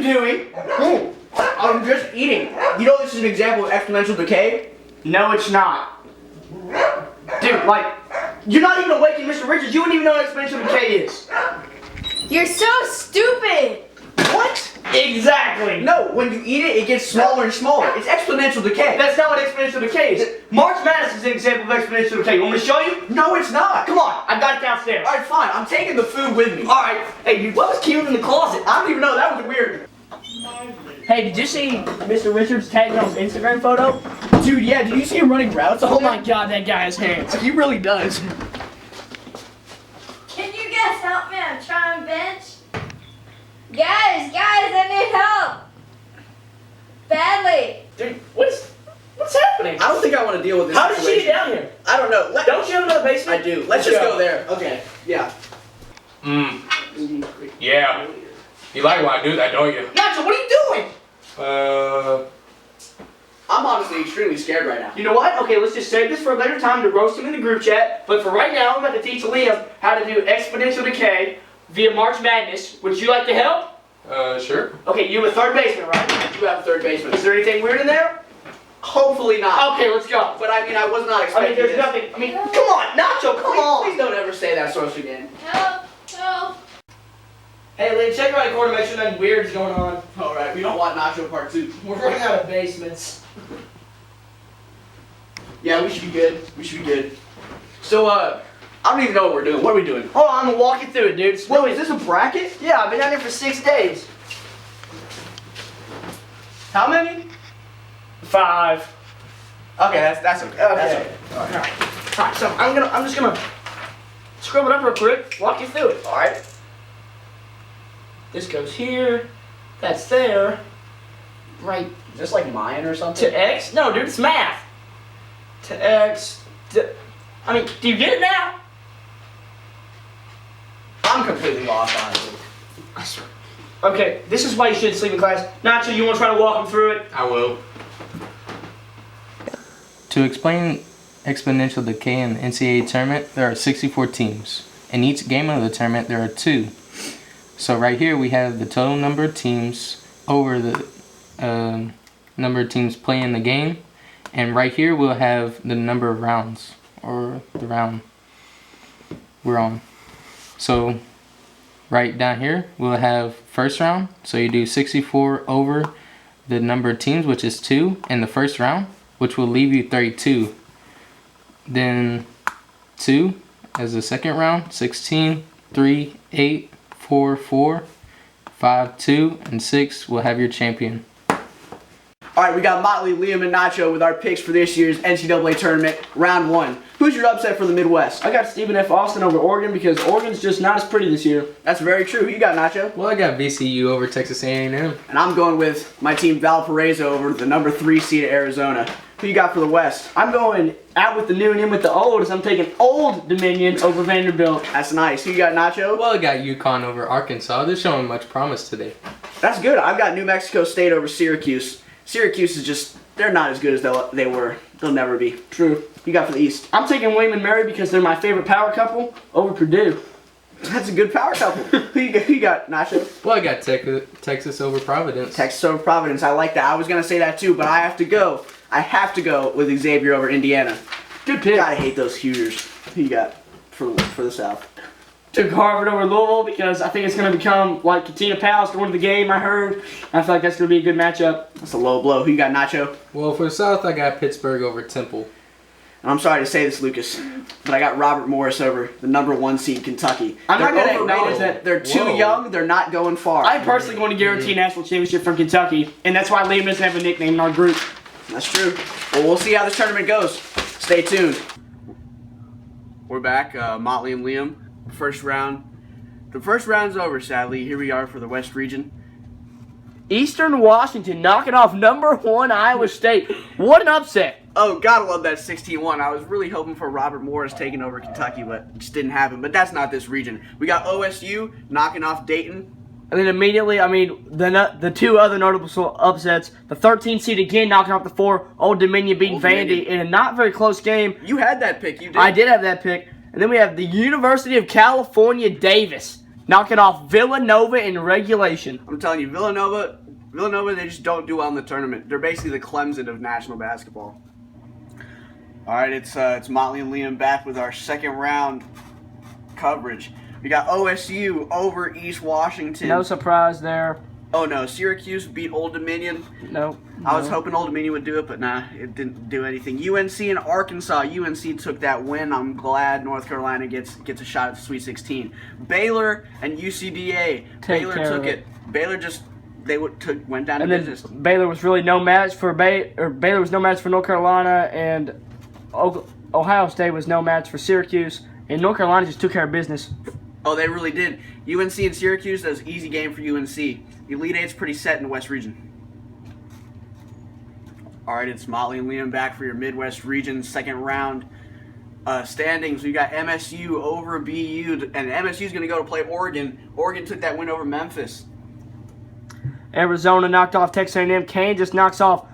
doing? I'm just eating. You know this is an example of exponential decay? No, it's not. Dude, like, you're not even awake in Mr. Richards. You wouldn't even know what exponential decay is. You're so stupid. What? Exactly. No, when you eat it, it gets smaller and smaller. It's exponential decay. That's not what exponential decay is. March Madness is an example of exponential decay. You want me to show you? No, it's not. Come on, I got it downstairs. Alright, fine. I'm taking the food with me. Alright. Hey, dude, what was Keelin in the closet? I don't even know. That was weird. Hey, did you see Mr. Richards tagging on his Instagram photo? Dude, yeah, did you see him running routes? Oh my god, that guy has hands. He really does. Can you guys help me? I'm trying to bench. Guys, I need help. Badly. Dude, what's happening? I don't think I want to deal with this. How did she get down here? I don't know. Don't you have another basement? I do. Let's just go there. Okay. Yeah. Yeah. You like when I do that, don't you? Nacho, what are you doing? I'm honestly extremely scared right now. You know what? Okay, let's just save this for a later time to roast him in the group chat. But for right now, I'm about to teach Liam how to do exponential decay via March Madness. Would you like to help? Sure. Okay, you have a third baseman, right? You have a third baseman. Is there anything weird in there? Hopefully not. Okay, let's go. But I mean, I was not I expecting mean, there's this. nothing. I mean, come on, Nacho, come on. Please don't ever say that source again. Help. Help. Hey, Liam, check around the corner, make sure nothing weird's going on. Alright, we don't want Nacho part 2. We're running out of basements. Yeah, we should be good. We should be good. So, I don't even know what we're doing. What are we doing? Hold on, I'm gonna walk you through it, dude. Whoa, is this a bracket? Yeah, I've been down here for 6 days. How many? 5. Okay, that's okay. Okay. That's okay. Alright, so I'm just gonna scrub it up real quick, walk you through it. Alright. This goes here, that's there, right Is this like Mayan or something? to X. No, dude, it's math. To X. I mean, do you get it now? I'm completely lost, honestly. I swear. Okay, this is why you shouldn't sleep in class. Nacho, you want to try to walk him through it? I will. To explain exponential decay in the NCAA tournament, there are 64 teams. In each game of the tournament, there are 2. So right here we have the total number of teams over the number of teams playing the game. And right here we'll have the number of rounds, or the round we're on. So right down here we'll have first round. So you do 64 over the number of teams, which is 2 in the first round, which will leave you 32. Then 2 as the second round, 16, 3, 8, 4, 4, 5, 2, and 6 will have your champion. Alright, we got Motley, Liam, and Nacho with our picks for this year's NCAA tournament, round 1. Who's your upset for the Midwest? I got Stephen F. Austin over Oregon because Oregon's just not as pretty this year. That's very true. Who you got, Nacho? Well, I got VCU over Texas A&M. And I'm going with my team Valparaiso over the number 3 seed Arizona. Who you got for the West? I'm going out with the new and in with the old as I'm taking Old Dominion over Vanderbilt. That's nice. Who you got, Nacho? Well, I got UConn over Arkansas. They're showing much promise today. That's good. I've got New Mexico State over Syracuse. Syracuse is just, they're not as good as they were. They'll never be. True. Who you got for the East? I'm taking William and Mary because they're my favorite power couple over Purdue. That's a good power couple. Who you got, Nacho? Well, I got Texas over Providence. Texas over Providence. I like that. I was going to say that too, but I have to go. I have to go with Xavier over Indiana. Good pick. God, I hate those Hoosiers. Who you got for the South? Took Harvard over Louisville because I think it's going to become like Katina Powell's going to the game, I heard. I feel like that's going to be a good matchup. That's a low blow. Who you got, Nacho? Well, for the South, I got Pittsburgh over Temple. And I'm sorry to say this, Lucas, but I got Robert Morris over the number 1 seed Kentucky. I'm not They're going to overrated. acknowledge that. They're too Whoa. young. They're not going far. I'm personally going to guarantee a national championship from Kentucky, and that's why Liam doesn't have a nickname in our group. That's true. Well, we'll see how this tournament goes. Stay tuned. We're back, Motley and Liam. First round. The first round's over, sadly. Here we are for the West region. Eastern Washington knocking off number 1 Iowa State. What an upset. Oh, gotta love that 16-1. I was really hoping for Robert Morris taking over Kentucky, but it just didn't happen. But that's not this region. We got OSU knocking off Dayton. And then immediately, I mean, the 2 other notable upsets. The 13 seed again knocking off the 4. Old Dominion beating Old Dominion. Vandy in a not very close game. You had that pick. You did. I did have that pick. And then we have the University of California, Davis knocking off Villanova in regulation. I'm telling you, Villanova, they just don't do well in the tournament. They're basically the Clemson of national basketball. All right, it's Motley and Liam back with our second round coverage. We got OSU over East Washington. No surprise there. Oh no, Syracuse beat Old Dominion. No. I was hoping Old Dominion would do it, but nah, it didn't do anything. UNC and Arkansas. UNC took that win. I'm glad North Carolina gets a shot at the Sweet 16. Baylor and UCDA. Baylor took it. Baylor just went down to business. Baylor was really no match for Baylor was no match for North Carolina, and Ohio State was no match for Syracuse, and North Carolina just took care of business. Oh, they really did. UNC and Syracuse, that was an easy game for UNC. The Elite Eight's pretty set in the West region. All right, it's Motley and Liam back for your Midwest region second round standings. We got MSU over BU, and MSU's going to go to play Oregon. Oregon took that win over Memphis. Arizona knocked off Texas A&M. Kansas knocks off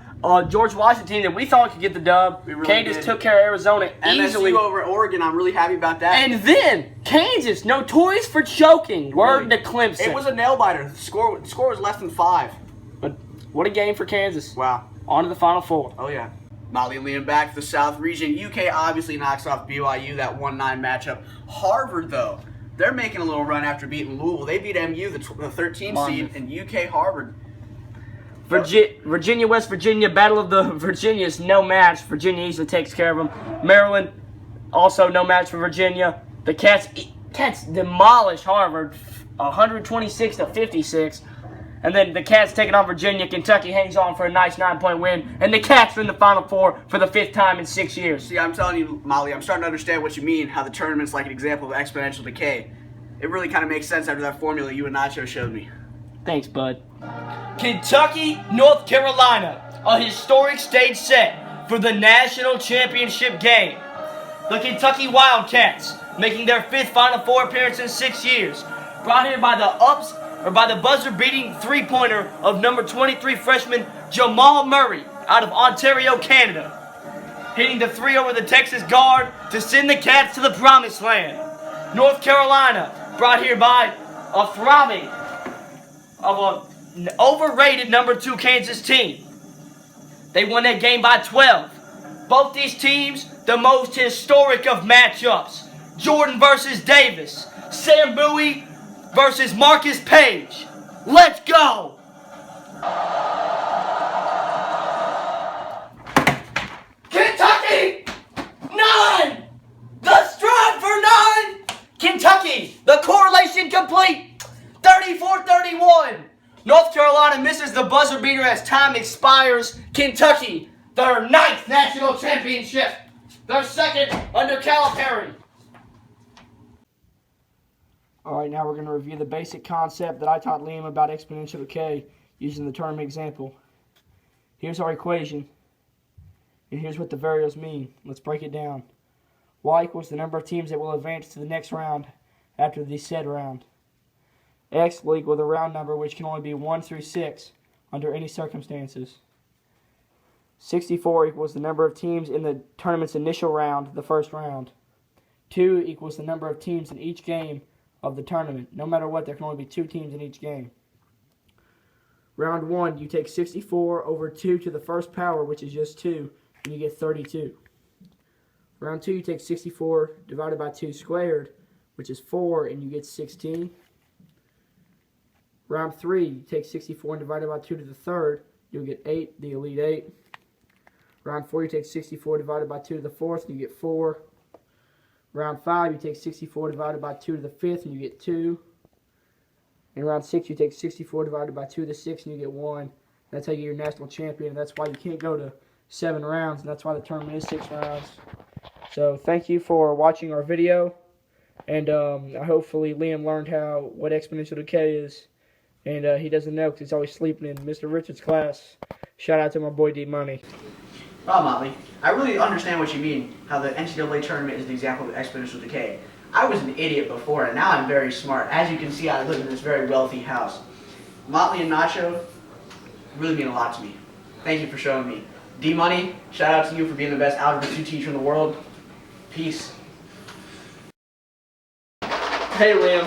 George Washington, and we thought could get the dub. We really Kansas did. took care of Arizona easily. MSU over Oregon, I'm really happy about that. And then Kansas, notorious for choking. Word to Clemson. It was a nail-biter. The score was less than 5. But what a game for Kansas. Wow. On to the Final Four. Oh, yeah. Motley and Liam back to the South region. UK obviously knocks off BYU, that 1-9 matchup. Harvard, though, they're making a little run after beating Louisville. They beat MU, the 13th seed, and UK Harvard. Virginia, West Virginia, Battle of the Virginias, no match. Virginia easily takes care of them. Maryland, also no match for Virginia. The Cats demolish Harvard, 126-56. And then the Cats taking on Virginia. Kentucky hangs on for a nice 9-point win. And the Cats are in the Final Four for the 5th time in 6 years. See, I'm telling you, Molly, I'm starting to understand what you mean, how the tournament's like an example of exponential decay. It really kind of makes sense after that formula you and Nacho showed me. Thanks, bud. Kentucky, North Carolina, a historic stage set for the national championship game. The Kentucky Wildcats making their 5th Final Four appearance in 6 years, brought here by the buzzer-beating three-pointer of number 23 freshman Jamal Murray out of Ontario, Canada, hitting the 3 over the Texas guard to send the Cats to the promised land. North Carolina, brought here by an overrated number 2 Kansas team. They won that game by 12. Both these teams, the most historic of matchups. Jordan versus Davis. Sam Bowie versus Marcus Page. Let's go! Kentucky! 9! The strive for 9! Kentucky, the correlation complete. 34-31. North Carolina misses the buzzer beater as time expires. Kentucky, their 9th national championship. Their 2nd under Calipari. Alright, now we're going to review the basic concept that I taught Liam about exponential decay using the tournament example. Here's our equation, and here's what the variables mean. Let's break it down. Y equals the number of teams that will advance to the next round after the said round. X will equal the round number, which can only be 1 through 6 under any circumstances. 64 equals the number of teams in the tournament's initial round, the first round. 2 equals the number of teams in each game of the tournament. No matter what, there can only be 2 teams in each game. Round 1, you take 64 over 2 to the first power, which is just 2, and you get 32. Round 2, you take 64 divided by 2 squared, which is 4, and you get 16. Round 3, you take 64 and divide it by 2 to the third, you'll get 8, the Elite 8. Round 4, you take 64 divided by 2 to the fourth, and you get 4. Round 5, you take 64 divided by 2 to the fifth, and you get 2. In round 6, you take 64 divided by 2 to the sixth, and you get 1. That's how you get your national champion, and that's why you can't go to 7 rounds, and that's why the tournament is 6 rounds. So thank you for watching our video, and hopefully Liam learned what exponential decay is. And he doesn't know because he's always sleeping in Mr. Richard's class. Shout out to my boy Dmoney. Well, Motley, I really understand what you mean, how the NCAA tournament is an example of exponential decay. I was an idiot before, and now I'm very smart. As you can see, I live in this very wealthy house. Motley and Nacho really mean a lot to me. Thank you for showing me. Dmoney, shout out to you for being the best Algebra 2 teacher in the world. Peace. Hey, Liam.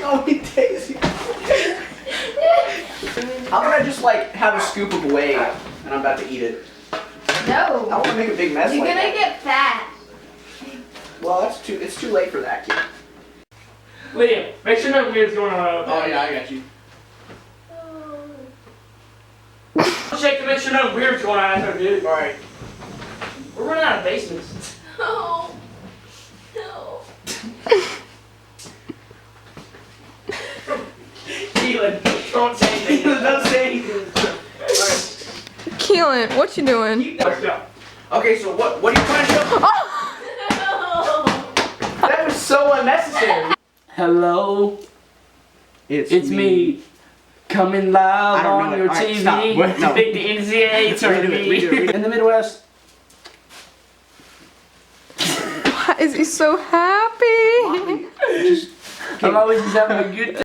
how many days. How about I just like have a scoop of whey and I'm about to eat it? I No. want to make a big mess. You're like gonna that. get fat. Well, it's too late for that, kid. Liam, make sure nothing weird's going on. Oh yeah, I got you. Check to make sure nothing weird's going on out there, dude. All right. We're running out of basements. No. No. Keelan, don't say anything. Don't say anything. Keelan, what you doing? Let's go. Okay, so what are you trying to show? That was so unnecessary. Hello, it's me. Coming live I don't know on it. your All right, TV stop. What? No. to pick the NCAA tournament. Redo it. In the Midwest. Why is he so happy? Just I'm always just having a good time.